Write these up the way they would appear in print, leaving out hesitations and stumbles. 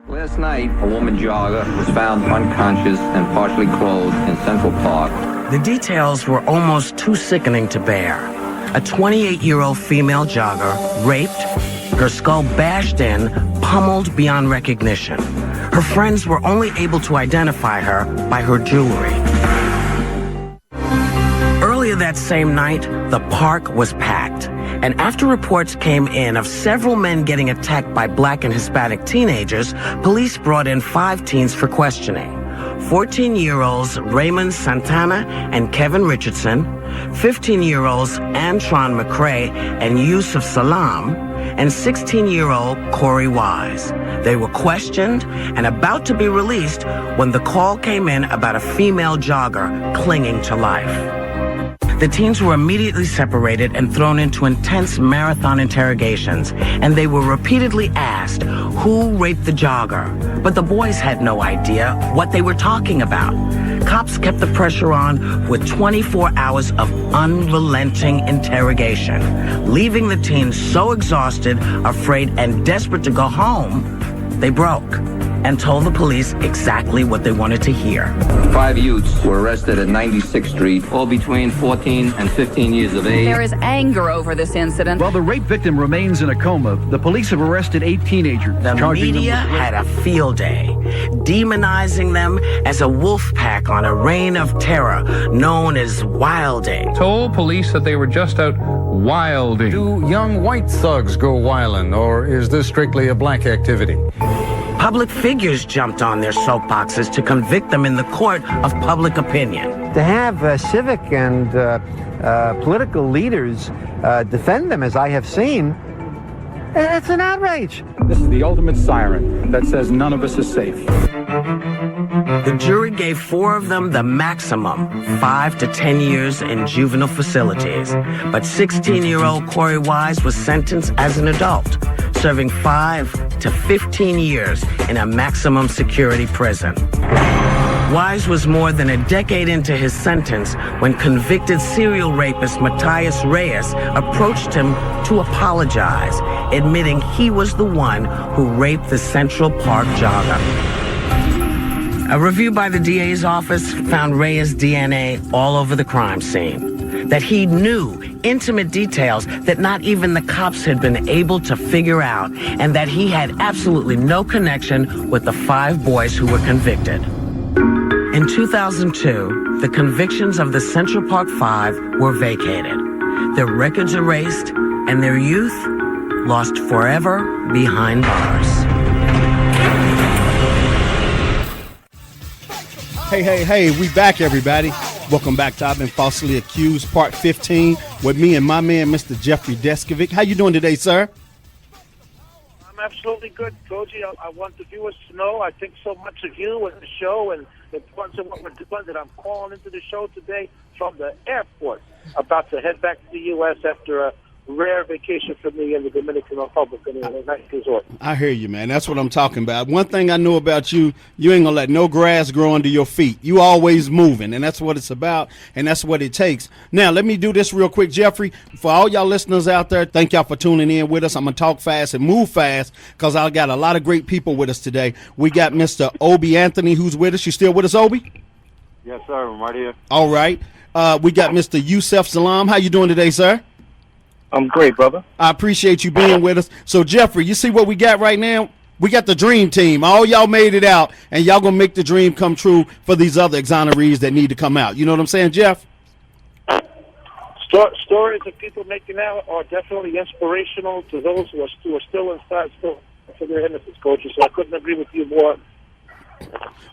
Last night, a woman jogger was found unconscious and partially clothed in Central Park. The details were almost too sickening to bear. A 28-year-old female jogger raped, her skull bashed in, pummeled beyond recognition. Her friends were only able to identify her by her jewelry. Earlier that same night, the park was packed. And after reports came in of several men getting attacked by Black and Hispanic teenagers, police brought in 5 teens for questioning. 14-year-olds Raymond Santana and Kevin Richardson, 15-year-olds Antron McCrae and Yusef Salaam, and 16-year-old Corey Wise. They were questioned and about to be released when the call came in about a female jogger clinging to life. The teens were immediately separated and thrown into intense marathon interrogations, and they were repeatedly asked who raped the jogger. But the boys had no idea what they were talking about. Cops kept the pressure on with 24 hours of unrelenting interrogation, leaving the teens so exhausted, afraid, and desperate to go home, they broke and told the police exactly what they wanted to hear. 5 youths were arrested at 96th Street, all between 14 and 15 years of age. There is anger over this incident. While the rape victim remains in a coma, the police have arrested 8 teenagers. The media had a field day, demonizing them as a wolf pack on a reign of terror known as wilding. Told police that they were just out wilding. Do young white thugs go wilding, or is this strictly a black activity? Public figures jumped on their soapboxes to convict them in the court of public opinion. To have civic and political leaders defend them, as I have seen, it's an outrage. This is the ultimate siren that says none of us is safe. The jury gave 4 of them the maximum, 5 to 10 years in juvenile facilities. But 16-year-old Corey Wise was sentenced as an adult, serving 5 to 15 years in a maximum security prison. Wise was more than a decade into his sentence when convicted serial rapist Matthias Reyes approached him to apologize, admitting he was the one who raped the Central Park jogger. A review by the DA's office found Reyes' DNA all over the crime scene, that he knew intimate details that not even the cops had been able to figure out, and that he had absolutely no connection with the 5 boys who were convicted. In 2002, the convictions of the Central Park 5 were vacated, their records erased, and their youth lost forever behind bars. Hey, we back, everybody. Welcome back to I've Been Falsely Accused, Part 15, with me and my man, Mr. Jeffrey Deskovic. How you doing today, sir? I'm absolutely good, Cogee. I want the viewers to know I think so much of you and the show and the importance of what we're doing that I'm calling into the show today from the airport, about to head back to the U.S. after a rare vacation for me in the Dominican Republic in a nice resort. I hear you, man. That's what I'm talking about. One thing I know about you, you ain't gonna let no grass grow under your feet. You always moving, and that's what it's about, and that's what it takes. Now, let me do this real quick, Jeffrey. For all y'all listeners out there, thank y'all for tuning in with us. I'm gonna talk fast and move fast because I got a lot of great people with us today. We got Mr. Obie Anthony who's with us. You still with us, Obie? Yes, sir. I'm right here. All right. We got Mr. Yusef Salaam. How you doing today, sir? I'm great, brother. I appreciate you being with us. So, Jeffrey, you see what we got right now? We got the dream team. All y'all made it out, and y'all going to make the dream come true for these other exonerees that need to come out. You know what I'm saying, Jeff? Stories of people making out are definitely inspirational to those who are still inside, still for their innocence, Coach. So I couldn't agree with you more.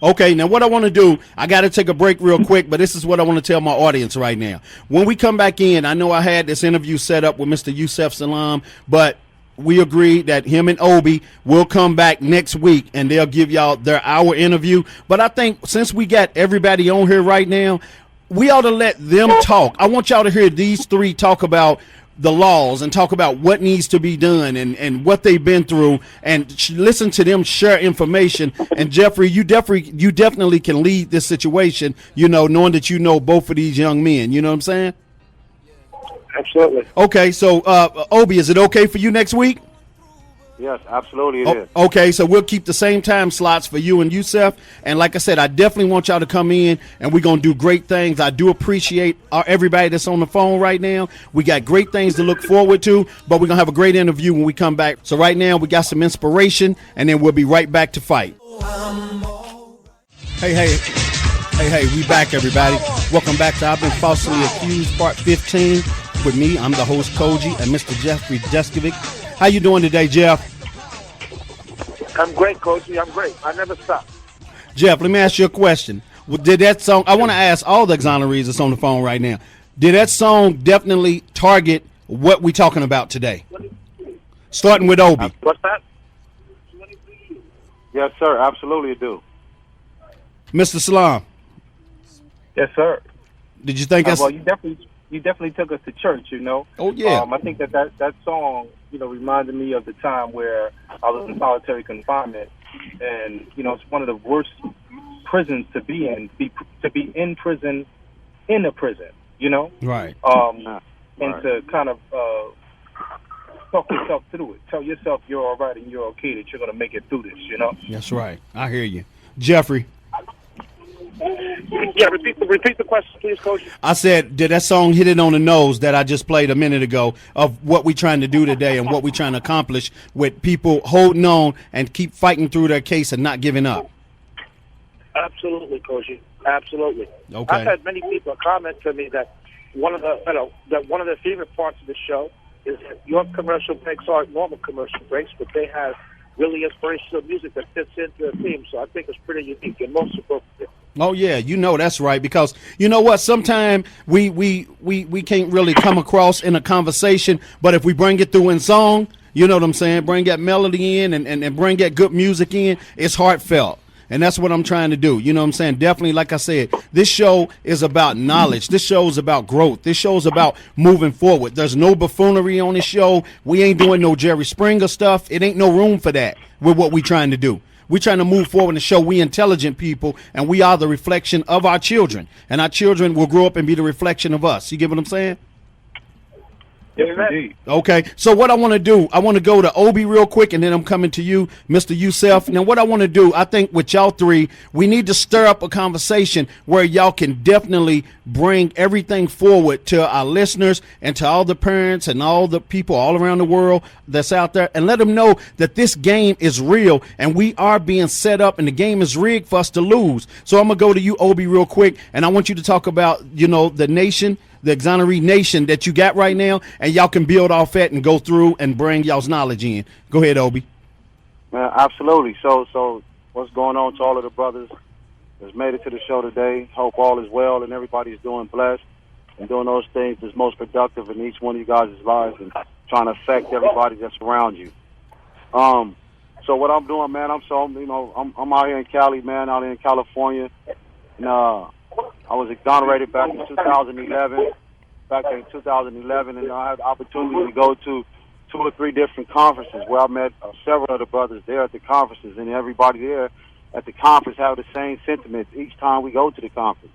Okay, now what I want to do, I got to take a break real quick, but this is what I want to tell my audience right now. When we come back in, I know I had this interview set up with Mr. Yusef Salaam, but we agreed that him and Obie will come back next week, and they'll give y'all their hour interview. But I think since we got everybody on here right now, we ought to let them talk. I want y'all to hear these 3 talk about the laws and talk about what needs to be done and what they've been through, and listen to them share information. And Jeffrey, you definitely can lead this situation, you know, knowing that you know both of these young men. You know what I'm saying? Absolutely. Okay, so Obie, is it okay for you next week? Yes, absolutely it is. Okay, so we'll keep the same time slots for you and Yusef. And like I said, I definitely want y'all to come in, and we're going to do great things. I do appreciate everybody that's on the phone right now. We got great things to look forward to, but we're going to have a great interview when we come back. So right now, we got some inspiration, and then we'll be right back to fight. Hey, we back, everybody. Welcome back to I've Been Falsely Accused, Part 15. With me, I'm the host, Cogee, and Mr. Jeffrey Deskovic. How you doing today, Jeff? I'm great, Cogee. I'm great. I never stop. Jeff, let me ask you a question. Did that song, I want to ask all the exonerees that's on the phone right now, did that song definitely target what we talking about today? Starting with Obie. What's that? Yes, sir. Absolutely it do. Mr. Salaam, Yes, sir. did you think that's... Well, you definitely took us to church, you know. Oh, yeah. I think that song, reminded me of the time where I was in solitary confinement, and it's one of the worst prisons to be in. To be in prison, in a prison, Right. And to kind of talk yourself through it. Tell yourself you're all right and you're okay, that you're going to make it through this, That's right. I hear you. Jeffrey. Yeah, repeat the question, please, Coach. I said, did that song hit it on the nose that I just played a minute ago of what we're trying to do today and what we're trying to accomplish with people holding on and keep fighting through their case and not giving up? Absolutely, Coach. Absolutely. Okay. I've had many people comment to me that one of their favorite parts of the show is that your commercial breaks aren't normal commercial breaks, but they have really inspirational music that fits into the theme. So I think it's pretty unique and most appropriate. Oh yeah, that's right. Because you know what? Sometimes we can't really come across in a conversation, but if we bring it through in song, you know what I'm saying? Bring that melody in and bring that good music in, it's heartfelt. And that's what I'm trying to do. You know what I'm saying? Definitely, like I said, this show is about knowledge. This show is about growth. This show is about moving forward. There's no buffoonery on this show. We ain't doing no Jerry Springer stuff. It ain't no room for that with what we trying to do. We're trying to move forward and show we intelligent people, and we are the reflection of our children. And our children will grow up and be the reflection of us. You get what I'm saying? Yes, indeed. Okay, so what I want to do, I want to go to Obie real quick, and then I'm coming to you, Mr. Yusef. Now, what I want to do, I think with y'all three, we need to stir up a conversation where y'all can definitely bring everything forward to our listeners and to all the parents and all the people all around the world that's out there, and let them know that this game is real, and we are being set up, and the game is rigged for us to lose. So I'm going to go to you, Obie, real quick, and I want you to talk about, the nation, the exoneree nation that you got right now, and y'all can build off that and go through and bring y'all's knowledge in. Go ahead, Obie. Absolutely. So what's going on to all of the brothers that's made it to the show today? Hope all is well and everybody's doing blessed and doing those things that's most productive in each one of you guys' lives and trying to affect everybody that's around you. So what I'm doing, man, I'm out here in Cali, man, out here in California, and I was exonerated back in 2011. And I had the opportunity to go to 2 or 3 different conferences where I met several of the brothers there at the conferences, and everybody there at the conference have the same sentiments each time we go to the conference.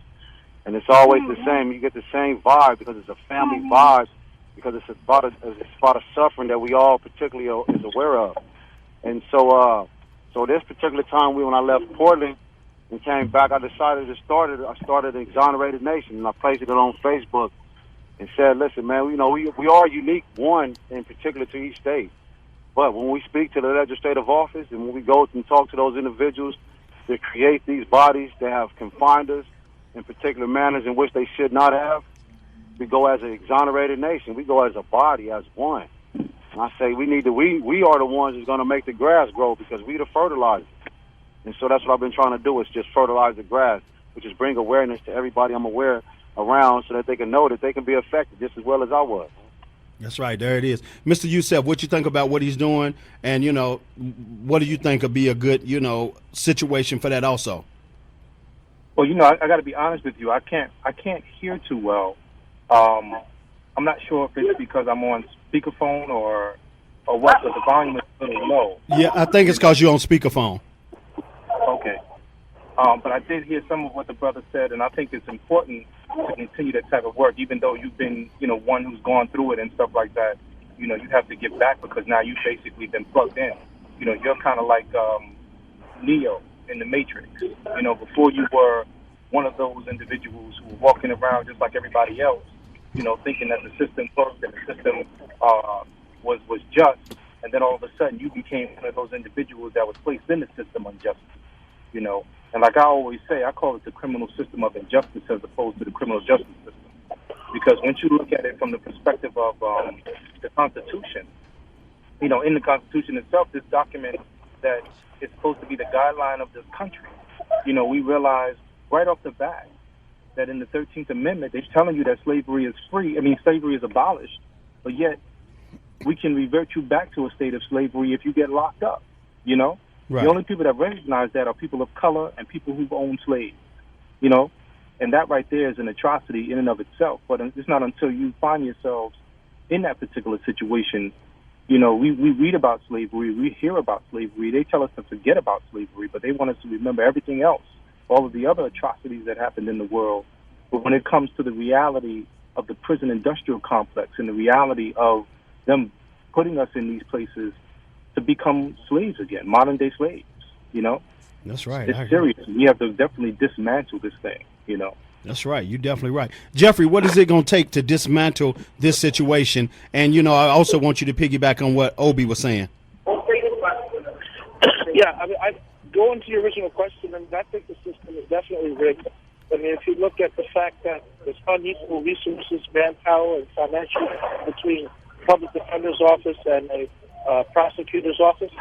And it's always the same. You get the same vibe because it's a family vibe, because it's about a suffering that we all particularly is aware of. And so this particular time when I left Portland and came back, I decided to start an Exonerated Nation, and I placed it on Facebook and said, listen, man, we are unique, one in particular to each state. But when we speak to the legislative office and when we go and talk to those individuals that create these bodies that have confined us in particular manners in which they should not have, we go as an exonerated nation. We go as a body, as one. And I say we are the ones who's going to make the grass grow because we the fertilizers. And so that's what I've been trying to do, is just fertilize the grass, which is bring awareness to everybody I'm aware around so that they can know that they can be affected just as well as I was. That's right. There it is. Mr. Yusef, what you think about what he's doing? And, what do you think would be a good, situation for that also? Well, I got to be honest with you. I can't hear too well. I'm not sure if it's because I'm on speakerphone or what, but the volume is a little low. Yeah, I think it's because you're on speakerphone. Okay. But I did hear some of what the brother said, and I think it's important to continue that type of work, even though you've been, one who's gone through it and stuff like that. You know, you have to give back because now you've basically been plugged in. You know, you're kind of like Neo in the Matrix. You know, before you were one of those individuals who were walking around just like everybody else, you know, thinking that the system worked and the system was just, and then all of a sudden you became one of those individuals that was placed in the system unjustly, you know. And like I always say, I call it the criminal system of injustice as opposed to the criminal justice system. Because once you look at it from the perspective of the Constitution, you know, in the Constitution itself, this document that is supposed to be the guideline of this country, you know, we realize right off the bat that in the 13th Amendment, they're telling you that slavery is free. I mean, slavery is abolished, but yet we can revert you back to a state of slavery if you get locked up, you know? Right. The only people that recognize that are people of color and people who've owned slaves, you know? And that right there is an atrocity in and of itself. But it's not until you find yourselves in that particular situation. You know, we read about slavery, we hear about slavery. They tell us to forget about slavery, but they want us to remember everything else, all of the other atrocities that happened in the world. But when it comes to the reality of the prison industrial complex and the reality of them putting us in these places to become slaves again, modern-day slaves, you know? That's right. It's serious. We have to definitely dismantle this thing, you know? That's right. You're definitely right. Jeffrey, what is it going to take to dismantle this situation? And, you know, I also want you to piggyback on what Obie was saying. Yeah, I mean, I go into your original question, and I think the system is definitely rigged. I mean, if you look at the fact that there's unequal resources, manpower, and financial between public defender's office and a prosecutor's office,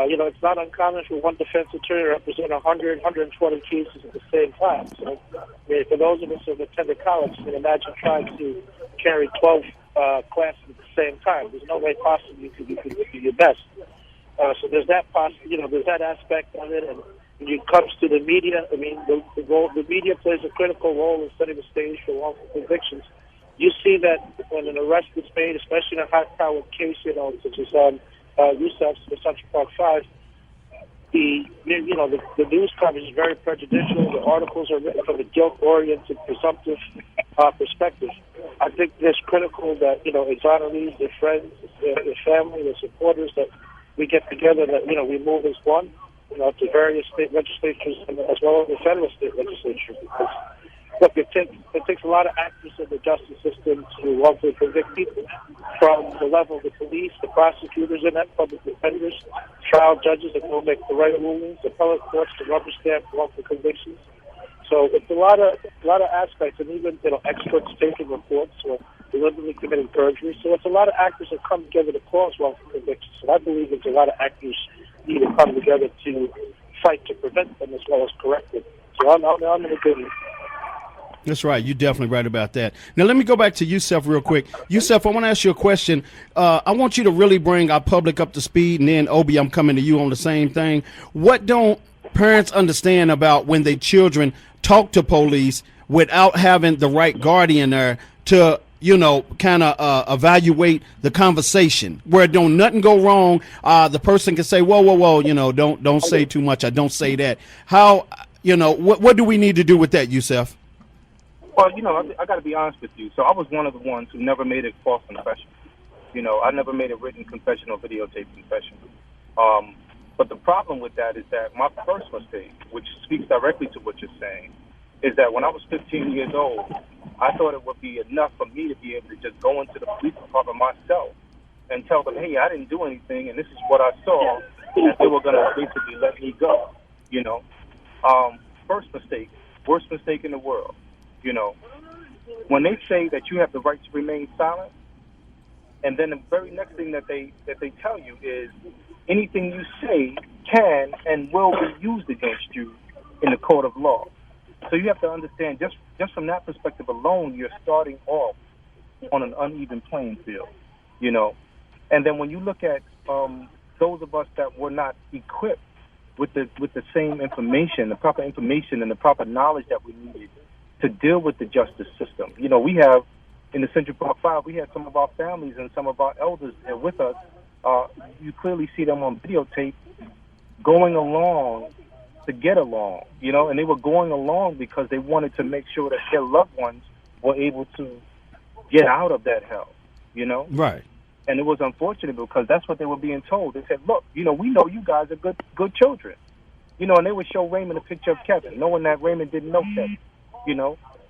you know, it's not uncommon for one defense attorney to represent 100, 120 cases at the same time. So, I mean, for those of us who have attended college, you can imagine trying to carry 12 classes at the same time. There's no way possible you could do your best. So there's that there's that aspect of it. And when it comes to the media, I mean, the media plays a critical role in setting the stage for wrongful convictions. You see that when an arrest is made, especially in a high-powered case, you know, such as Yusef's for Central Park 5, the news coverage is very prejudicial. The articles are written from a guilt-oriented, presumptive perspective. I think it's critical that, you know, exonerees, their friends, their family, their supporters, that we get together, that, you know, we move as one, you know, to various state legislatures as well as the federal state legislature. Because, look, it takes a lot of actors in the justice system to wrongfully convict people, from the level of the police, the prosecutors, and that public defenders, trial judges that will make the right rulings, appellate courts to rubber stamp wrongful convictions. So it's a lot of aspects, and even, you know, experts taking reports or deliberately committing perjury. So it's a lot of actors that come together to cause wrongful convictions. So I believe it's a lot of actors need to come together to fight to prevent them as well as correct them. So I'm in agreement. That's right. You're definitely right about that. Now, let me go back to Yusef real quick. Yusef, I want to ask you a question. I want you to really bring our public up to speed, and then, Obie, I'm coming to you on the same thing. What don't parents understand about when their children talk to police without having the right guardian there to, you know, kind of evaluate the conversation, where don't nothing go wrong? The person can say, whoa, you know, don't say too much. I don't say that. How, you know, what do we need to do with that, Yusef? Well, you know, I got to be honest with you. So I was one of the ones who never made a false confession. You know, I never made a written confession or videotaped confession. But the problem with that is that my first mistake, which speaks directly to what you're saying, is that when I was 15 years old, I thought it would be enough for me to be able to just go into the police department myself and tell them, hey, I didn't do anything, and this is what I saw, and they were going to basically let me go, you know. First mistake, worst mistake in the world, you know. When they say that you have the right to remain silent, and then the very next thing that they tell you is anything you say can and will be used against you in the court of law. So you have to understand, just from that perspective alone, you're starting off on an uneven playing field, you know. And then when you look at those of us that were not equipped with the same information, the proper information and the proper knowledge that we needed to deal with the justice system. You know, we have, in the Central Park 5, we had some of our families and some of our elders there with us. You clearly see them on videotape going along to get along, you know, and they were going along because they wanted to make sure that their loved ones were able to get out of that hell, you know? Right. And it was unfortunate because that's what they were being told. They said, look, we know you guys are good children. And they would show Raymond a picture of Kevin, knowing that Raymond didn't know Kevin,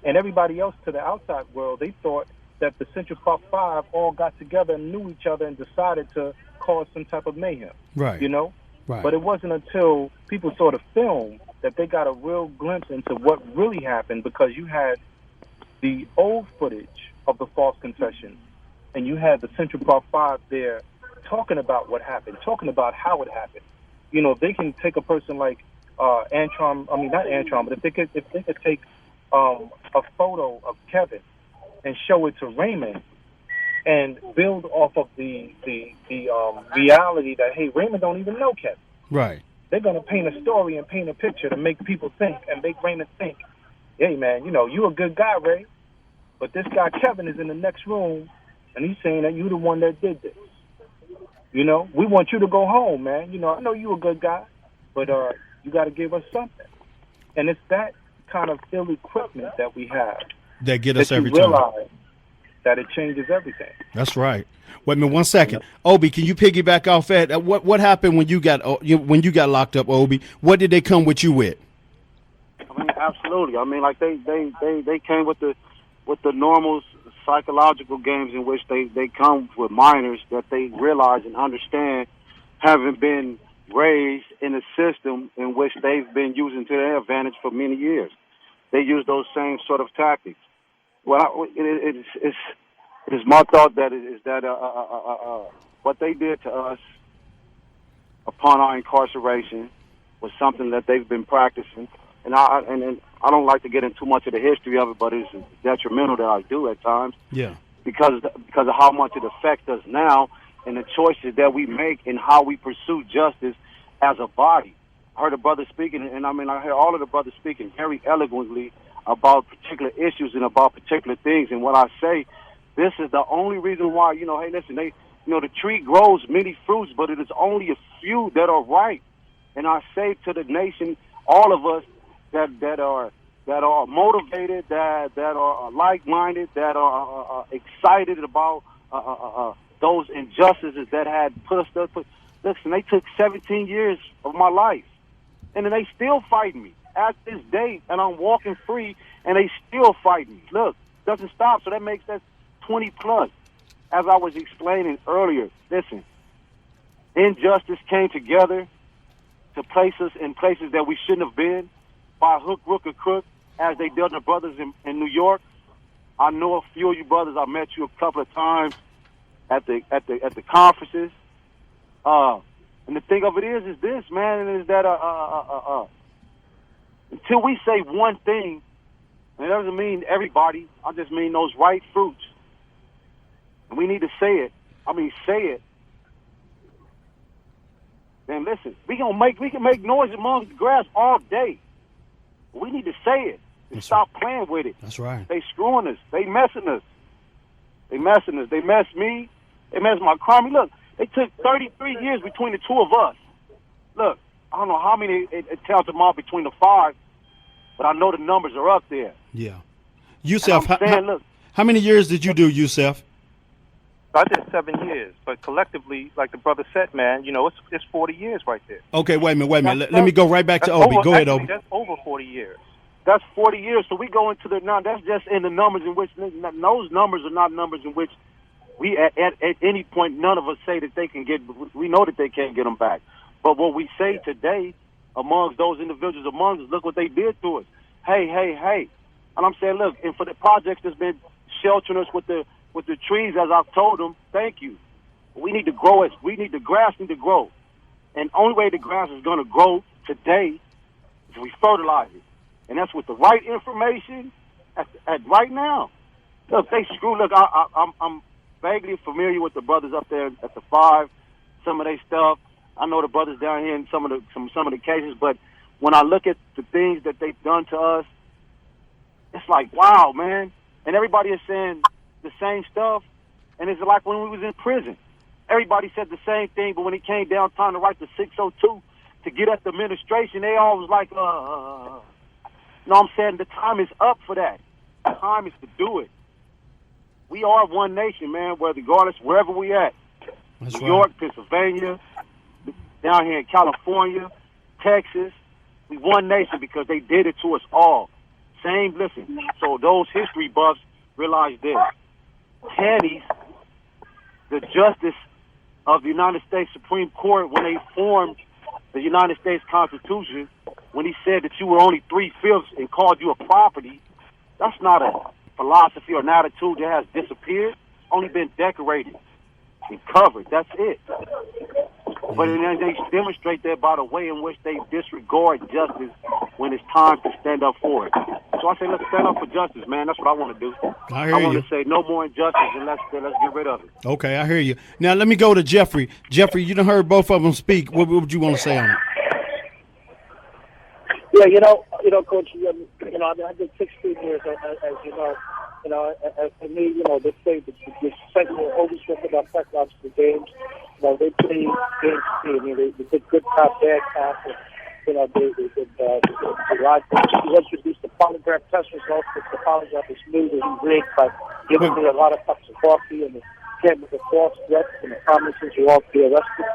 And everybody else to the outside world, they thought that the Central Park Five all got together and knew each other and decided to cause some type of mayhem. Right. Right. But it wasn't until people saw the film that they got a real glimpse into what really happened, because you had the old footage of the false confession, and you had the Central Park Five there talking about what happened, talking about how it happened. They can take a person like not Antron, but if they could take a photo of Kevin and show it to Raymond and build off of the reality that, hey, Raymond don't even know Kevin. Right. They're going to paint a story and paint a picture to make people think and make Raymond think, hey, man, you a good guy, Ray, but this guy Kevin is in the next room, and he's saying that you the one that did this. We want you to go home, man. I know you a good guy, but you got to give us something. And it's that kind of ill equipment that we have that get us every time. Realize that it changes everything. That's right. Wait a minute, 1 second. Obie, can you piggyback off that? What happened when you got locked up, Obie? What did they come with you with? Absolutely. Like they came with the normal psychological games in which they come with minors that they realize and understand, having been raised in a system in which they've been using to their advantage for many years. They use those same sort of tactics. Well, it's my thought that what they did to us upon our incarceration was something that they've been practicing, and I don't like to get into too much of the history of it, but it's detrimental that I do at times. Yeah. Because of how much it affects us now and the choices that we make and how we pursue justice as a body. I heard a brother speaking, and I heard all of the brothers speaking very eloquently about particular issues and about particular things. And what I say, this is the only reason why, hey, listen, the tree grows many fruits, but it is only a few that are ripe. And I say to the nation, all of us that are motivated, that are like-minded, that are excited about those injustices that had put us there. Listen, they took 17 years of my life, and then they still fighting me at this day, and I'm walking free, and they still fight me. Look, doesn't stop, so that makes that 20 plus. As I was explaining earlier, listen, injustice came together to place us in places that we shouldn't have been, by hook, crook, or crook, as they did the brothers in New York. I know a few of you brothers. I met you a couple of times at the conferences. And the thing of it is this, man, is that until we say one thing, and it doesn't mean everybody, I just mean those right fruits. And we need to say it. Say it. Then listen, we can make noise among the grass all day. But we need to say it and stop playing with it. That's right. They screwing us. They messing us. They messed me. They messed my crime. Look, they took 33 years between the two of us. Look, I don't know how many it tells them all between the five, but I know the numbers are up there. Yeah. Yusef, look, how many years did you do, Yusef? I did 7 years, but collectively, like the brother said, man, it's 40 years right there. Okay, wait a minute. Let me go right back to Obie. Go ahead, Obie. That's over 40 years. That's 40 years. So we go into now. That's just in the numbers in which those numbers are not numbers in which we at any point none of us say that they can get. We know that they can't get them back. But what we say today amongst those individuals amongst us, look what they did to us. Hey. And I'm saying, look, and for the projects that's been sheltering us with the trees, as I've told them, thank you. We need to grow it. The grass need to grow. And the only way the grass is going to grow today is we fertilize it. And that's with the right information at right now. Look, they screw. Look, I'm vaguely familiar with the brothers up there at the Five, some of their stuff. I know the brothers down here in some of the cases, but when I look at the things that they've done to us, it's like, wow, man. And everybody is saying the same stuff, and it's like when we was in prison. Everybody said the same thing, but when it came down time to write the 602 to get at the administration, they all was like, You know what I'm saying? The time is up for that. The time is to do it. We are one nation, man, regardless, wherever we at. New York, Pennsylvania, down here in California, Texas. We one nation because they did it to us all. Listen, so those history buffs realize this. Taney's, the justice of the United States Supreme Court, when they formed the United States Constitution, when he said that you were only 3/5 and called you a property, that's not a philosophy or an attitude that has disappeared. Only been decorated and covered. That's it. But they demonstrate that by the way in which they disregard justice when it's time to stand up for it. So I say, let's stand up for justice, man. That's what I want to do. I hear I want you. to say no more injustice and let's get rid of it. Okay, I hear you. Now let me go to Jeffrey. Jeffrey, you done heard both of them speak. What would you want to say on it? Yeah, Coach. I did 16 years, as you know. And for me, they play the segment always talking about psychological games. They play games. They did good cop, bad cop. They introduced the polygraph test results, but the polygraph is new to he rigged by giving me a lot of cups of coffee and came with the false threats and the promises you won't be arrested.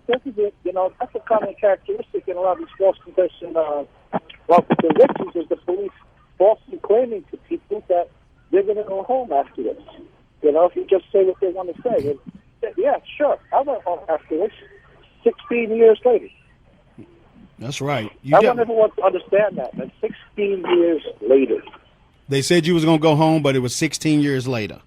This is it. That's a common characteristic in a lot of these false confession. The riches is the police falsely claiming to people that they're going to go home afterwards. If you just say what they want to say. And, yeah, sure, I went home afterwards 16 years later. That's right. I want everyone to understand that. 16 years later. They said you was going to go home, but it was 16 years later.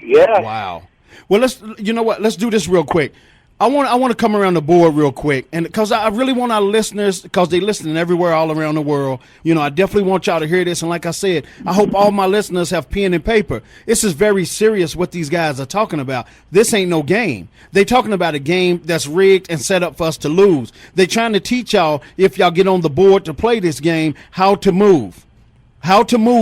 Yeah. Wow. Well, you know what? Let's do this real quick. I want to come around the board real quick, and because I really want our listeners, because they listening everywhere all around the world, I definitely want y'all to hear this. And like I said, I hope all my listeners have pen and paper. This is very serious what these guys are talking about. This ain't no game. They talking about a game that's rigged and set up for us to lose. They trying to teach y'all, if y'all get on the board to play this game, how to move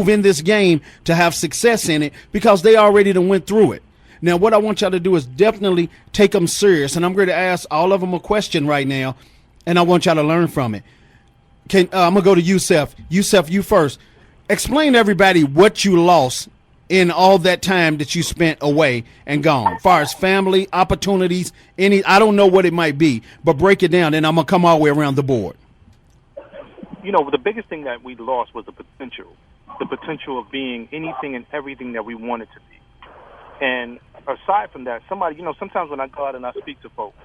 in this game to have success in it, because they already done went through it. Now, what I want y'all to do is definitely take them serious, and I'm going to ask all of them a question right now, and I want y'all to learn from it. I'm going to go to Yusef. Yusef, you first. Explain to everybody what you lost in all that time that you spent away and gone, as far as family, opportunities, I don't know what it might be, but break it down, and I'm going to come all the way around the board. The biggest thing that we lost was the potential of being anything and everything that we wanted to be. And aside from that, sometimes when I go out and I speak to folks,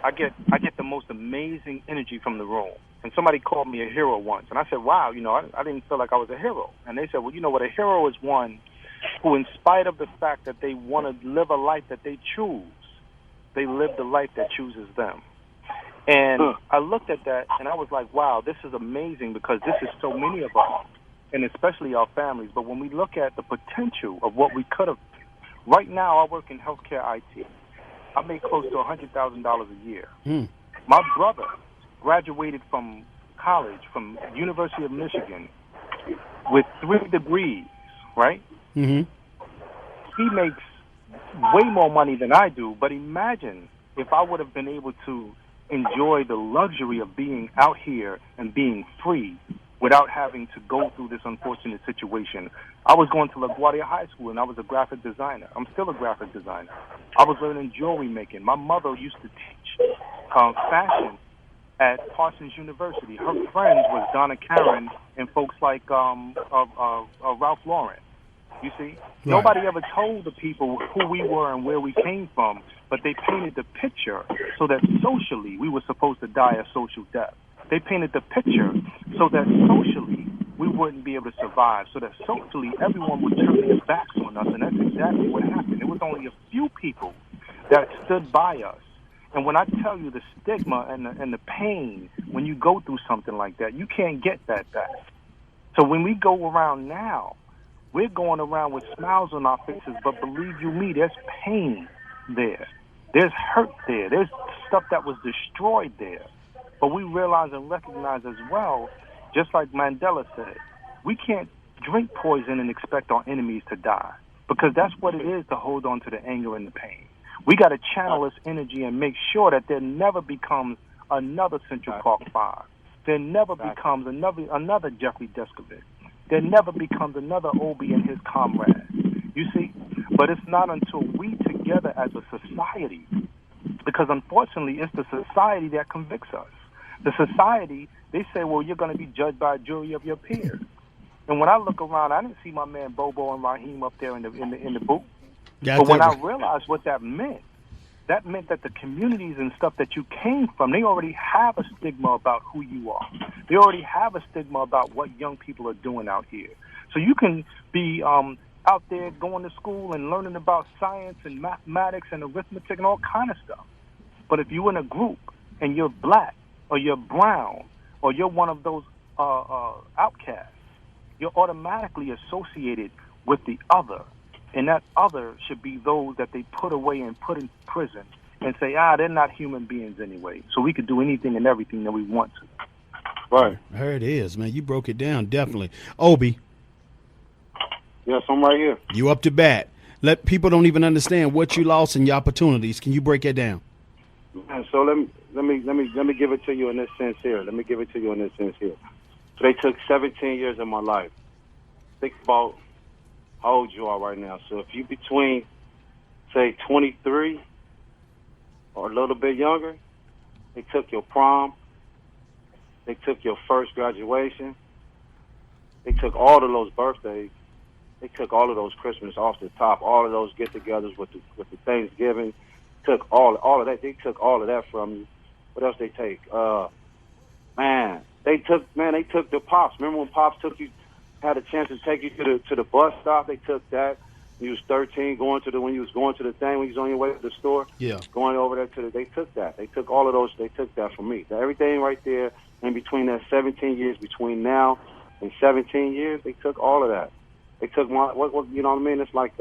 I get the most amazing energy from the room. And somebody called me a hero once, and I said, wow, I didn't feel like I was a hero. And they said, well, what, a hero is one who, in spite of the fact that they want to live a life that they choose, they live the life that chooses them. And I looked at that, and I was like, wow, this is amazing, because this is so many of us, and especially our families. But when we look at the potential of what we could have, right now I work in healthcare IT. I make close to $100,000 a year. My brother graduated from college, from University of Michigan, with 3 degrees, right? Mm-hmm. He makes way more money than I do, but imagine if I would have been able to enjoy the luxury of being out here and being free without having to go through this unfortunate situation. I was going to LaGuardia High School, and I was a graphic designer. I'm still a graphic designer. I was learning jewelry making. My mother used to teach fashion at Parsons University. Her friends was Donna Karen and folks like Ralph Lauren. You see? Right. Nobody ever told the people who we were and where we came from, but they painted the picture so that socially we were supposed to die a social death. They painted the picture so that socially we wouldn't be able to survive, so that socially everyone would turn their backs on us, and that's exactly what happened. It was only a few people that stood by us. And when I tell you the stigma and the pain when you go through something like that, you can't get that back. So when we go around now, we're going around with smiles on our faces, but believe you me, there's pain there. There's hurt there. There's stuff that was destroyed there. But we realize and recognize as well, just like Mandela said, we can't drink poison and expect our enemies to die, because that's what it is to hold on to the anger and the pain. We got to channel this energy and make sure that there never becomes another Central Park 5. There never becomes another Jeffrey Deskovic. There never becomes another Obie and his comrades. You see? But it's not until we together as a society, because unfortunately it's the society that convicts us. The society, they say, well, you're going to be judged by a jury of your peers. And when I look around, I didn't see my man Bobo and Raheem up there in the booth. But when I realized what that meant that the communities and stuff that you came from, they already have a stigma about who you are. They already have a stigma about what young people are doing out here. So you can be out there going to school and learning about science and mathematics and arithmetic and all kind of stuff. But if you're in a group and you're black or you're brown or you're one of those outcasts, you're automatically associated with the other. And that other should be those that they put away and put in prison and say, they're not human beings anyway. So we could do anything and everything that we want to. Right. There it is, man. You broke it down, definitely. Obie. Yes, I'm right here. You up to bat. Let people don't even understand what you lost and your opportunities. Can you break it down? Man, so let me give it to you in this sense here. So they took 17 years of my life. Think about how old you are right now. So if you between, say, 23 or a little bit younger, they took your prom, they took your first graduation, they took all of those birthdays, they took all of those Christmas off the top, all of those get-togethers with the Thanksgiving, took all of that. They took all of that from you. What else they take? They took the Pops. Remember when Pops had a chance to take you to the bus stop? They took that. You was 13 when you was going to the thing, when you was on your way to the store. Yeah. Going over there they took that. They took all of those. They took that from me. Everything right there in between that 17 years, between now and 17 years, they took all of that. They took my what you know what I mean? It's like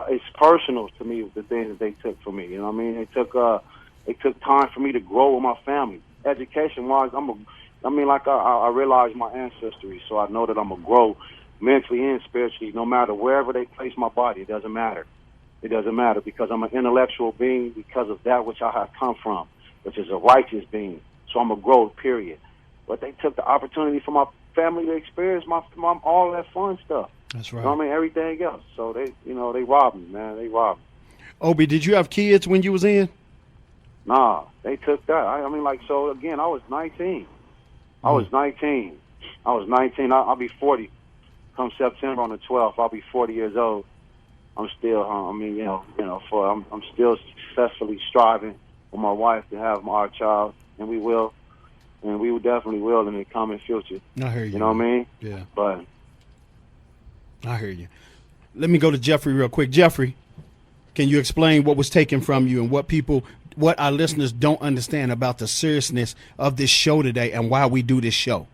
it's personal to me, the things that they took from me. You know what I mean? They took time for me to grow with my family. Education-wise, I realize my ancestry, so I know that I'm going to grow mentally and spiritually no matter wherever they place my body. It doesn't matter. It doesn't matter because I'm an intellectual being because of that which I have come from, which is a righteous being. So I'm going to grow, period. But they took the opportunity for my family to experience my all that fun stuff. That's right. You know what I mean? Everything else. So they robbed me, man. They robbed me. Obie, did you have kids when you was in? Nah, they took that. So again, I was 19. I was 19. I'll be 40 come September on the 12th. I'll be 40 years old. I'm still, I'm still successfully striving with my wife to have our child, and we definitely will in the coming future. I hear you. You know what I mean? Yeah. But I hear you. Let me go to Jeffrey real quick. Jeffrey, can you explain what was taken from you and what our listeners don't understand about the seriousness of this show today and why we do this show?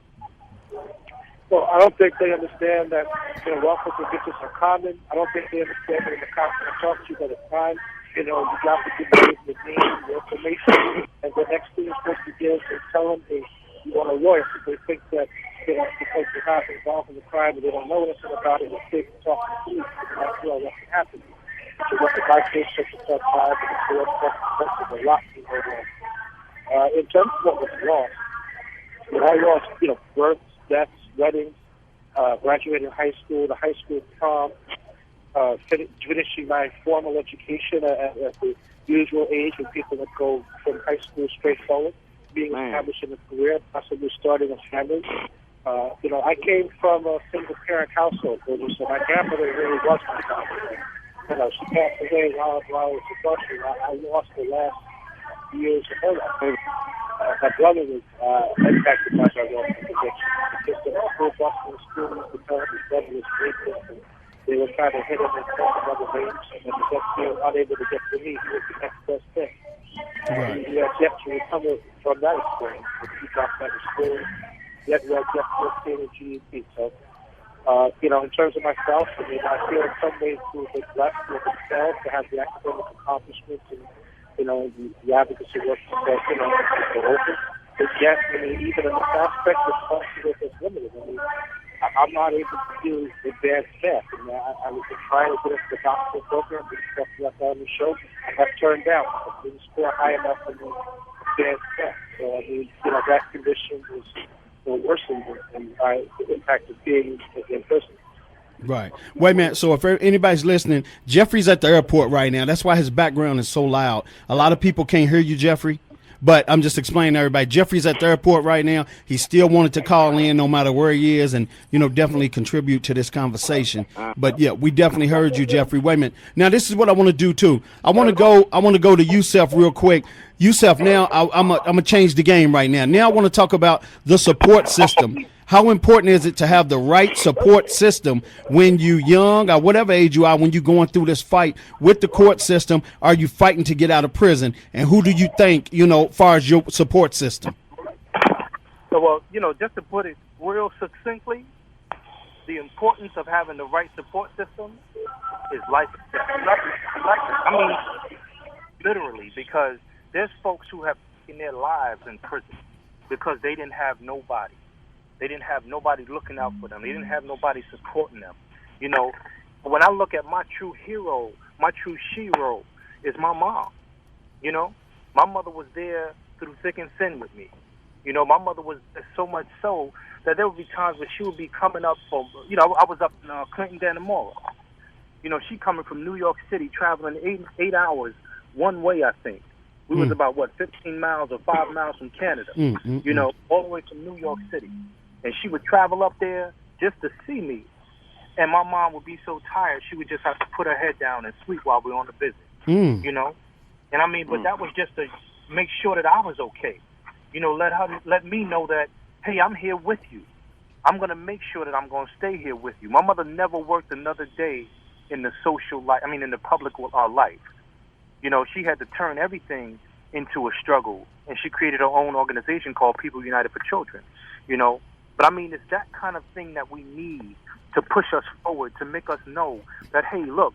Well, I don't think they understand that wrongful convictions are common. I don't think they understand that in the cops are talking to you at a time. You got to give them the name, the information, and the next thing you're supposed to give is tell them you want a lawyer. So they think that because you're not involved in the crime and they don't know anything about it, they can talk to the police and that's what can happen. So what the my case such and such time and the court such a lot to go on. In terms of what was lost, I lost, births, deaths, weddings, graduating high school, the high school prom, finishing my formal education at the usual age when people that go from high school straight forward, being established in a career, possibly starting a family. I came from a single-parent household, so my grandmother really was my father. She passed away while I was incarcerated. I lost the last years of her life. My brother was impacted by my wrongful conviction. Just the school bus in the school used to tell him his brother was racist, and they were trying to hit him and call him other names, and then he was unable to get to me. He was the next best thing. Right. He had yet to recover from that experience. He dropped out of school, yet he had just obtained a GED. So, in terms of myself, I feel in some ways we were blessed with themselves to have the academic accomplishments and, the advocacy work that open. But yet, even in this aspect, responsibility is limited. I'm not able to do advanced math. I was trying to get into the doctoral program, we discussed that on the show. I got turned down. I didn't score high enough in the advanced math. So, that condition was worsened and by the impact of being in prison. Right. Wait a minute. So if anybody's listening, Jeffrey's at the airport right now. That's why his background is so loud. A lot of people can't hear you, Jeffrey. But I'm just explaining to everybody, Jeffrey's at the airport right now. He still wanted to call in no matter where he is and, definitely contribute to this conversation. But, yeah, we definitely heard you, Jeffrey. Wait a minute. Now, this is what I want to do, too. I want to go to Yusef real quick. Yusef, now I'm going to change the game right now. Now I want to talk about the support system. How important is it to have the right support system when you young or whatever age you are, when you're going through this fight with the court system? Are you fighting to get out of prison? And who do you think, far as your support system? So, well, just to put it real succinctly, the importance of having the right support system is life. I mean, literally, because there's folks who have taken their lives in prison because they didn't have nobody. They didn't have nobody looking out for them. They didn't have nobody supporting them. When I look at my true hero, my true shero is my mom. My mother was there through thick and thin with me. My mother was so much so that there would be times where she would be coming up from, I was up in Clinton, Dannemora. She coming from New York City, traveling 8 hours one way, I think. We was about, 15 miles or 5 miles from Canada, all the way from New York City. And she would travel up there just to see me. And my mom would be so tired, she would just have to put her head down and sleep while we were on the visit, And I mean, but that was just to make sure that I was okay. Let me know that, hey, I'm here with you. I'm going to make sure that I'm going to stay here with you. My mother never worked another day in the social life, in the public life. She had to turn everything into a struggle, and she created her own organization called People United for Children, But I mean, it's that kind of thing that we need to push us forward, to make us know that, hey, look,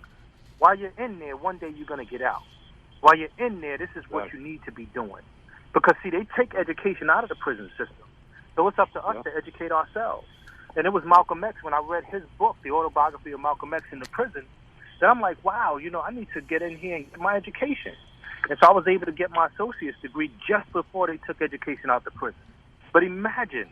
while you're in there, one day you're going to get out. While you're in there, this is what you need to be doing. Because, see, they take education out of the prison system. So it's up to us to educate ourselves. And it was Malcolm X, when I read his book, The Autobiography of Malcolm X in the Prison, that I'm like, wow, I need to get in here and get my education. And so I was able to get my associate's degree just before they took education out of the prison. But imagine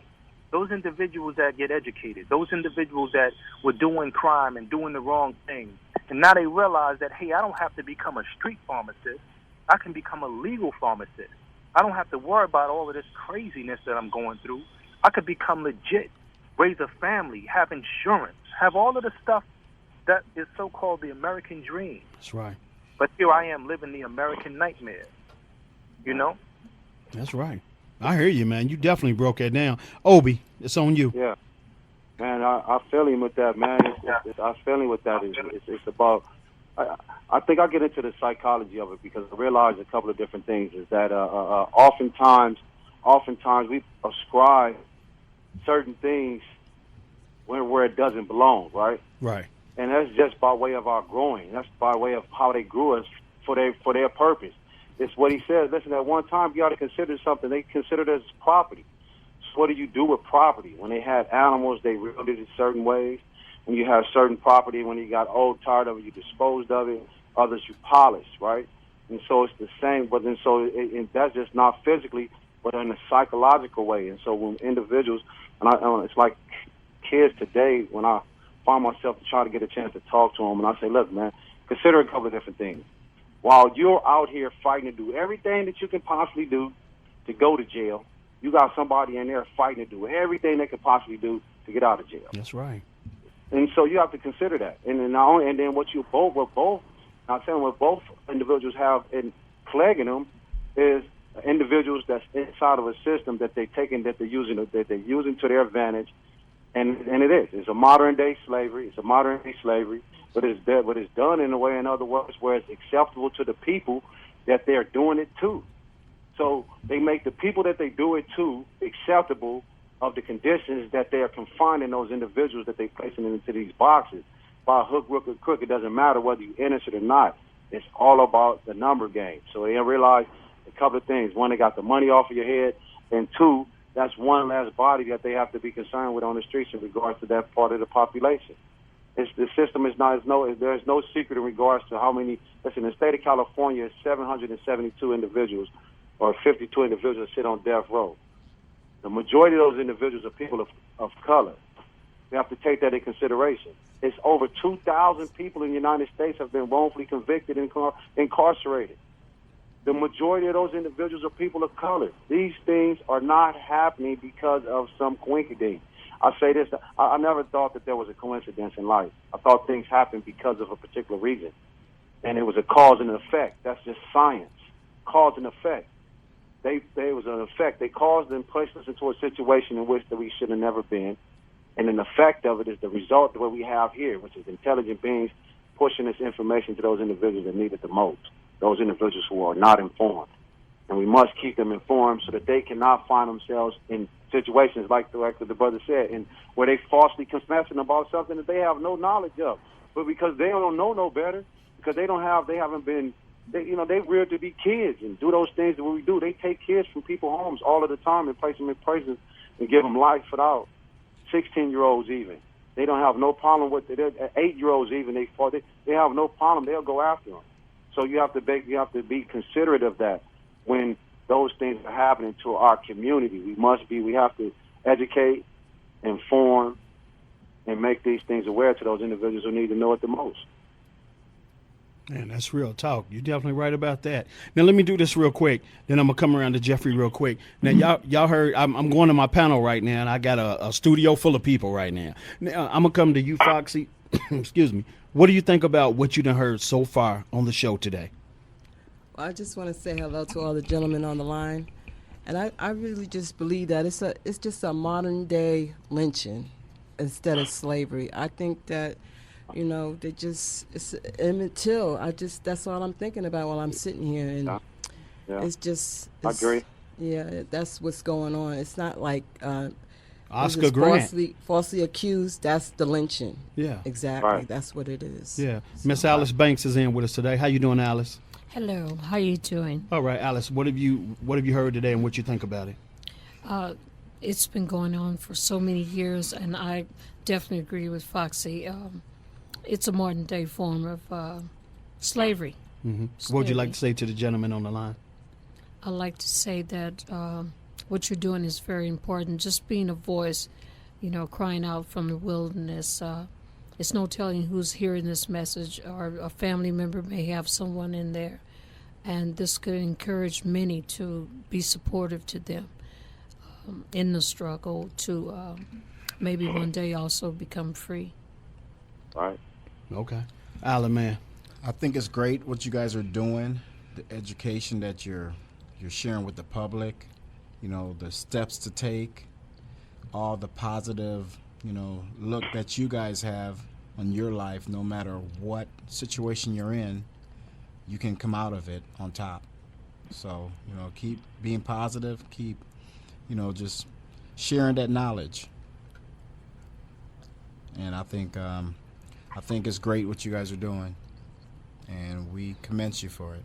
those individuals that get educated, those individuals that were doing crime and doing the wrong thing, and now they realize that, hey, I don't have to become a street pharmacist. I can become a legal pharmacist. I don't have to worry about all of this craziness that I'm going through. I could become legit, raise a family, have insurance, have all of the stuff that is so-called the American dream. That's right. But here I am living the American nightmare, That's right. I hear you, man. You definitely broke that down. Obie, it's on you. Yeah. Man, I feel him with that, man. I feel him with that. It's about, I think I get into the psychology of it because I realize a couple of different things is that oftentimes we ascribe certain things where it doesn't belong, right? Right. And that's just by way of our growing. That's by way of how they grew us for their purpose. It's what he says. Listen, at one time you ought to consider something. They considered it as property. So what do you do with property? When they had animals, they reared it in certain ways. When you have certain property, when you got old, tired of it, you disposed of it. Others you polished, right? And so it's the same. But then that's just not physically, but in a psychological way. And so when individuals, it's like kids today, when I find myself trying to get a chance to talk to them, and I say, look, man, consider a couple of different things. While you're out here fighting to do everything that you can possibly do to go to jail, you got somebody in there fighting to do everything they could possibly do to get out of jail. That's right. And so you have to consider that. And then what both individuals have in plaguing them is individuals that's inside of a system that they're taking, that they're using to their advantage. And it's a modern day slavery. But it's done in a way, in other words, where it's acceptable to the people that they're doing it to. So they make the people that they do it to acceptable of the conditions that they are confining those individuals that they're placing into these boxes. By hook, crook, or crook, it doesn't matter whether you're innocent or not. It's all about the number game. So they realize a couple of things. One, they got the money off of your head, and two, that's one less body that they have to be concerned with on the streets in regards to that part of the population. The system there's no secret in regards to how many. Listen, in the state of California, it's 772 individuals, or 52 individuals sit on death row. The majority of those individuals are people of color. We have to take that in consideration. It's over 2,000 people in the United States have been wrongfully convicted and incarcerated. The majority of those individuals are people of color. These things are not happening because of some coinkydink. I say this, I never thought that there was a coincidence in life. I thought things happened because of a particular reason. And it was a cause and an effect. That's just science. Cause and effect. There was an effect. They caused and placed us into a situation in which that we should have never been. And an effect of it is the result of what we have here, which is intelligent beings pushing this information to those individuals that need it the most, those individuals who are not informed. And we must keep them informed so that they cannot find themselves in situations like the brother said, and where they falsely confessing about something that they have no knowledge of. But because they don't know no better, because they reared to be kids and do those things that we do. They take kids from people's homes all of the time and place them in prison and give them life without. 16-year-olds even. They don't have no problem with it. 8-year-olds even, they have no problem. They'll go after them. So you have to be considerate of that when those things are happening to our community. We have to educate, inform, and make these things aware to those individuals who need to know it the most. Man, that's real talk. You're definitely right about that. Now, let me do this real quick. Then I'm going to come around to Jeffrey real quick. Now, y'all heard, I'm going to my panel right now, and I got a studio full of people right now. Now, I'm going to come to you, Foxy. Excuse me. What do you think about what you done heard so far on the show today? Well, I just want to say hello to all the gentlemen on the line. And I really just believe that it's just a modern-day lynching instead of slavery. I think that it's immaterial. That's all I'm thinking about while I'm sitting here, and it's just. I agree. Yeah, that's what's going on. It's not like Oscar Grant falsely accused. That's the lynching. Yeah, exactly. Right. That's what it is. Yeah, Miss Alice Banks is in with us today. How you doing, Alice? Hello. How you doing? All right, Alice. What have you heard today, and what you think about it? It's been going on for so many years, and I definitely agree with Foxy. It's a modern-day form of slavery. Mm-hmm. What would you like to say to the gentleman on the line? I'd like to say that what you're doing is very important. Just being a voice, crying out from the wilderness. It's no telling who's hearing this message, or a family member may have someone in there. And this could encourage many to be supportive to them in the struggle to maybe one day also become free. Right. Okay. Alan, man. I think it's great what you guys are doing, the education that you're sharing with the public, the steps to take, all the positive, look that you guys have on your life. No matter what situation you're in, you can come out of it on top. So, keep being positive, keep, just sharing that knowledge. And I think it's great what you guys are doing, and we commend you for it.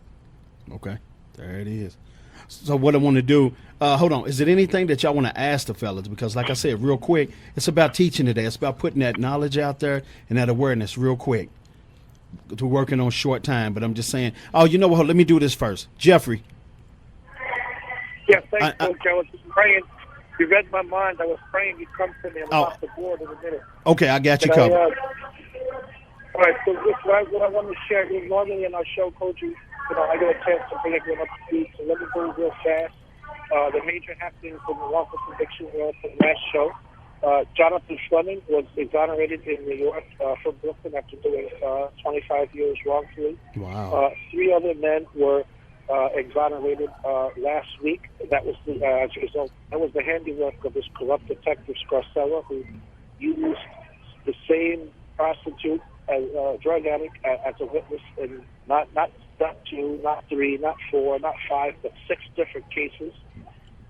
Okay, there it is. So what I want to do, hold on, is it anything that y'all want to ask the fellas? Because like I said, real quick, it's about teaching today. It's about putting that knowledge out there and that awareness real quick. We're working on short time, but I'm just saying, you know what, let me do this first. Jeffrey. Yeah, thanks, Coach. I was just praying. You read my mind. I was praying you'd come to me. I'm off the board in a minute. Okay, I got you covered. All right, so what I want to share is normally in our show, Cogee, I get a chance to bring everyone up to speed, so let me go real fast. The major happenings in the wrongful conviction were from last show. Jonathan Fleming was exonerated in New York from Brooklyn after doing 25 years wrongfully. Wow. 3 other men were exonerated last week. That was as a result. That was the handiwork of this corrupt detective Scarcella, who used the same prostitute as a drug addict as a witness in not 2, not 3, not 4, not 5, but 6 different cases.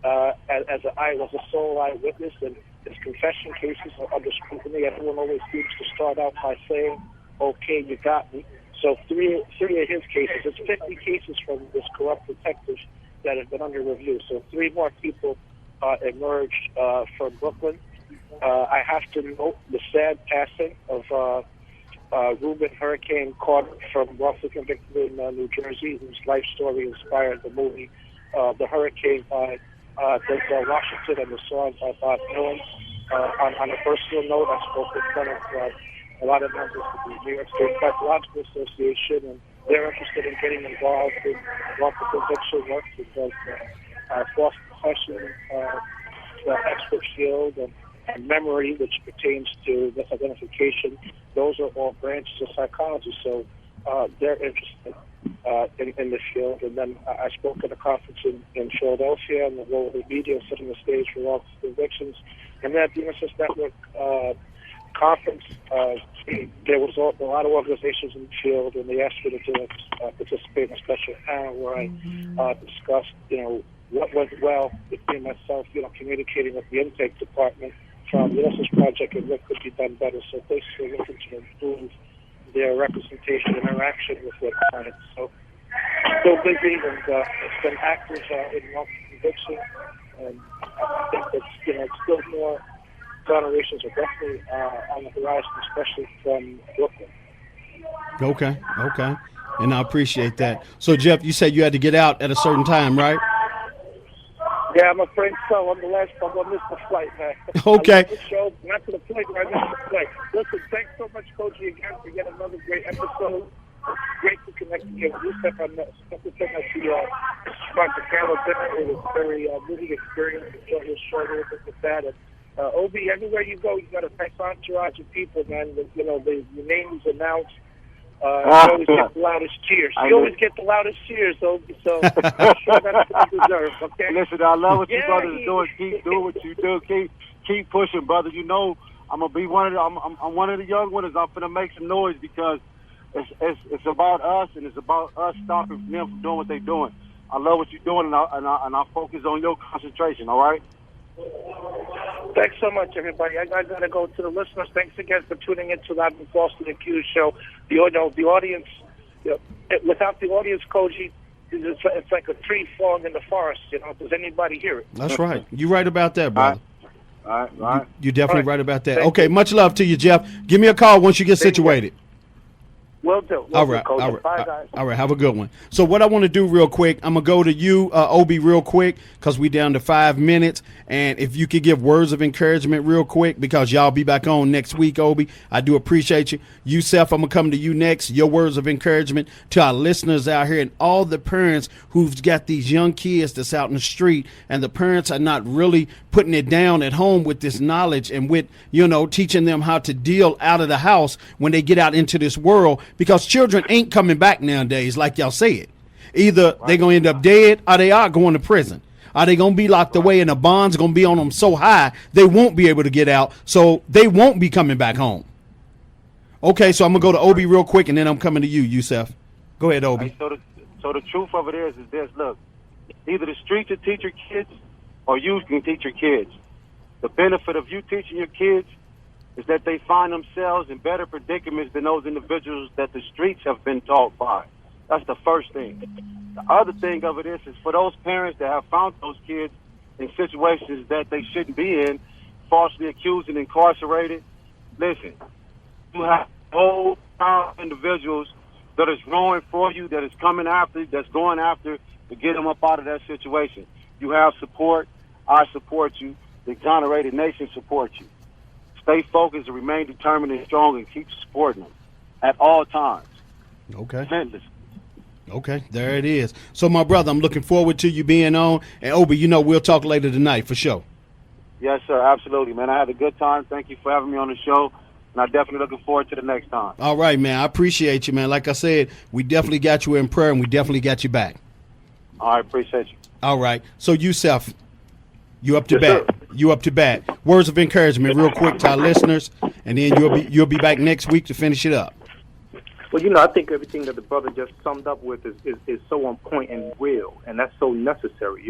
As I was a sole eyewitness, and his confession cases are under scrutiny. Everyone always seems to start out by saying, "Okay, you got me." So three of his cases. It's 50 cases from this corrupt detective that have been under review. So 3 more people emerged from Brooklyn. I have to note the sad passing of Reuben Hurricane Carter from wrongfully convicted in New Jersey, whose life story inspired the movie The Hurricane by Denzel Washington and the song by Bob Dylan. On a personal note, I spoke with one of a lot of members of the New York State Psychological Association, and they're interested in getting involved in wrongful conviction work because false confession, the expert shield, and memory, which pertains to misidentification, those are all branches of psychology. So they're interested in the field. And then I spoke at a conference in Philadelphia on the role of the media setting the stage for wrongful convictions. And then at the Innocence Network conference, there was a lot of organizations in the field, and they asked me to participate in a special panel where I discussed, what went well between myself, communicating with the intake department from the Innocence Project and what could be done better. So basically looking to improve their representation and interaction with their clients. So still busy, and it's been active in wrongful conviction, and I think it's still more exonerations are definitely on the horizon, especially from Brooklyn. Okay. And I appreciate that. So, Jeff, you said you had to get out at a certain time, right? Yeah, I'm afraid so. I'm the last one. I'm going to miss the flight, man. Okay. I love the show. Not to the point where I missed the flight. Listen, thanks so much, Cogee, again, for yet another great episode. It's great to connect again with Yusef. I'm something I see about the panel dinner. It was a very moving experience. I thought he was short a little bit with that. And, Obie, everywhere you go, you got a nice entourage of people, man. Your name is announced. You always get the loudest cheers. You always get the loudest cheers, Obie. So I'm sure that's what you deserve. Okay. Listen, I love what you brothers are doing. Keep doing what you do. Keep pushing, brother. I'm gonna be one of the. I'm one of the young ones. I'm gonna make some noise because it's about us, and it's about us stopping them from doing what they're doing. I love what you're doing, and I focus on your concentration. All right. Thanks so much, everybody. I got to go to the listeners. Thanks again for tuning in to the I've Been Falsely Accused show. The audience, without the audience, Cogee, it's like a tree falling in the forest. Does anybody hear it? That's right. You're right about that, brother. All right. You're definitely right about that. Okay, much love to you, Jeff. Give me a call once you get situated. Will do. All right. Bye, guys. All right. Have a good one. So what I want to do real quick, I'm going to go to you, Obie, real quick, because we down to 5 minutes. And if you could give words of encouragement real quick, because y'all be back on next week, Obie. I do appreciate you. Yusef, I'm going to come to you next. Your words of encouragement to our listeners out here and all the parents who've got these young kids that's out in the street, and the parents are not really putting it down at home with this knowledge and with, teaching them how to deal out of the house when they get out into this world. Because children ain't coming back nowadays, like y'all said. Either they're going to end up dead or they are going to prison. Are they going to be locked away and the bond's going to be on them so high they won't be able to get out, so they won't be coming back home. Okay, so I'm going to go to Obie real quick, and then I'm coming to you, Yusef. Go ahead, Obie. Hey, so the truth of it is this. Look, either the streets will teach your kids or you can teach your kids. The benefit of you teaching your kids is that they find themselves in better predicaments than those individuals that the streets have been taught by. That's the first thing. The other thing of it is for those parents that have found those kids in situations that they shouldn't be in, falsely accused and incarcerated, listen, you have whole individuals that is rowing for you, that is coming after, that's going after to get them up out of that situation. You have support. I support you. The exonerated nation supports you. Stay focused and remain determined and strong and keep supporting them at all times. Okay. Relentless. Okay, there it is. So, my brother, I'm looking forward to you being on. And, Obie, we'll talk later tonight for sure. Yes, sir. Absolutely, man. I had a good time. Thank you for having me on the show. And I'm definitely looking forward to the next time. All right, man. I appreciate you, man. Like I said, we definitely got you in prayer, and we definitely got you back. I appreciate you. All right. So, Yusef, you up to bat. Sir. You up to bat. Words of encouragement real quick to our listeners, and then you'll be back next week to finish it up. Well, I think everything that the brother just summed up with is so on point and real, and that's so necessary,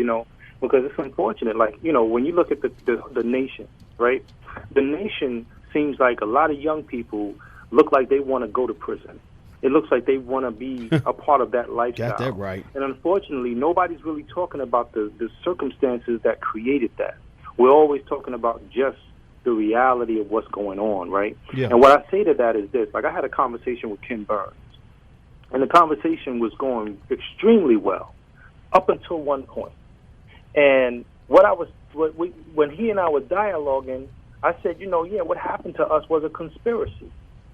because it's unfortunate. Like, when you look at the nation, right? The nation seems like a lot of young people look like they want to go to prison. It looks like they want to be a part of that lifestyle. Got that right. And unfortunately, nobody's really talking about the circumstances that created that. We're always talking about just the reality of what's going on, right? Yeah. And what I say to that is this. Like, I had a conversation with Ken Burns, and the conversation was going extremely well up until one point. And when he and I were dialoguing, I said, what happened to us was a conspiracy.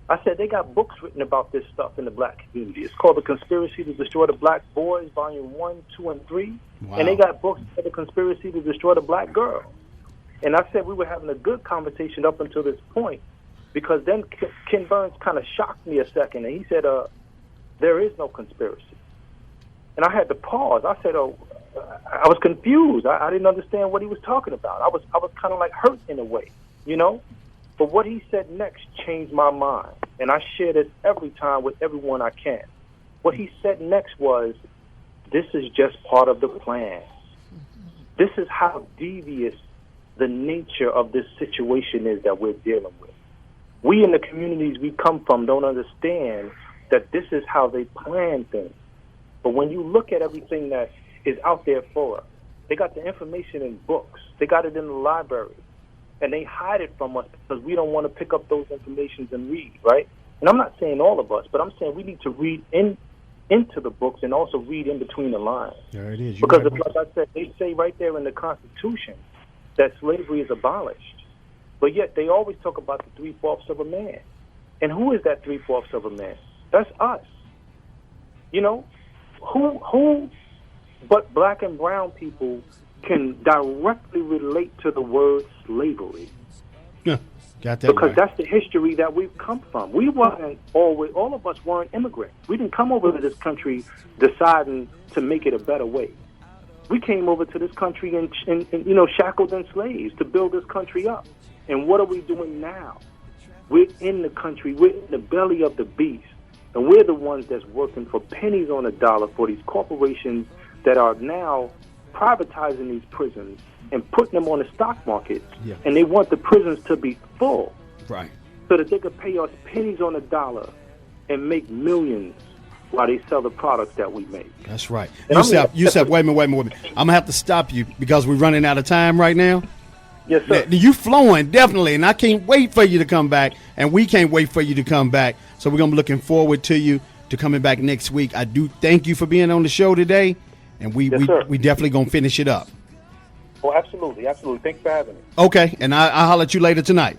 I said, they got books written about this stuff in the black community. It's called The Conspiracy to Destroy the Black Boys, Volume 1, 2, and 3. Wow. And they got books called The Conspiracy to Destroy the Black Girl. And I said we were having a good conversation up until this point, because then Ken Burns kind of shocked me a second, and he said, there is no conspiracy. And I had to pause. I said, I was confused. I didn't understand what he was talking about. I was kind of like hurt in a way, you know? But what he said next changed my mind, and I share this every time with everyone I can. What he said next was, this is just part of the plan. This is how devious the nature of this situation is that we're dealing with. We in the communities we come from don't understand that this is how they plan things. But when you look at everything that is out there for us, they got the information in books. They got it in the library. And they hide it from us because we don't want to pick up those informations and read, right? And I'm not saying all of us, but I'm saying we need to read into the books and also read in between the lines. There it is. Because, like I said, they say right there in the Constitution that slavery is abolished. But yet they always talk about the 3/4 of a man. And who is that 3/4 of a man? That's us. You know, who but black and brown people can directly relate to the word slavery? Yeah, got that because right. that's the history that we've come from. We wasn't always, all of us weren't immigrants. We didn't come over to this country deciding to make it a better way. We came over to this country and you know, shackled in slaves to build this country up. And what are we doing now? We're in the country. We're in the belly of the beast. And we're the ones that's working for pennies on a dollar for these corporations that are now privatizing these prisons and putting them on the stock market. Yeah. And they want the prisons to be full. Right. So that they could pay us pennies on a dollar and make millions while they sell the products that we make. That's right. And Yusef, wait a minute. I'm going to have to stop you because we're running out of time right now. Yes, sir. You flowing, definitely, and I can't wait for you to come back, and we can't wait for you to come back. So we're going to be looking forward to you to coming back next week. I do thank you for being on the show today, and we definitely going to finish it up. Oh, absolutely. Absolutely. Thanks for having me. Okay, and I'll holler at you later tonight.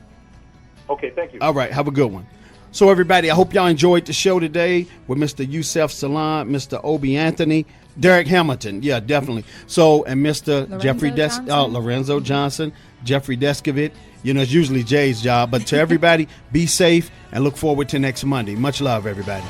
Okay, thank you. All right, have a good one. So, everybody, I hope y'all enjoyed the show today with Mr. Yusef Salaam, Mr. Obie Anthony, Derrick Hamilton. Yeah, definitely. So, and Mr. Lorenzo Johnson, Jeffrey Deskovic. You know, it's usually Jay's job. But to everybody, be safe and look forward to next Monday. Much love, everybody.